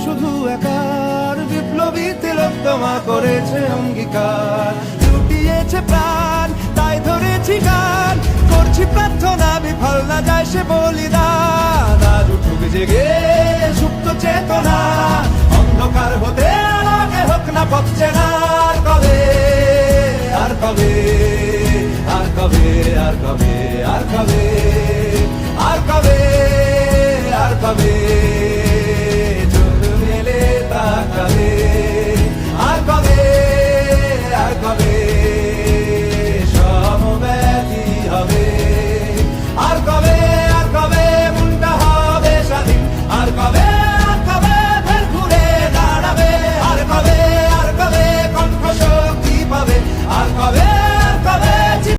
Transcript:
শুধু একার, বিপ্লবী তিলোত্তমা করেছে অঙ্গীকার। লুটিয়েছে প্রাণ তাই ধরেছি গান, করছি প্রার্থনা বিফল না যায় সে বলিদান। আজ উঠুক জেগে সুপ্ত চেতনা, অন্ধকার হতে আলোকে হোক না পথ চেনা। আর কবে, আর কবে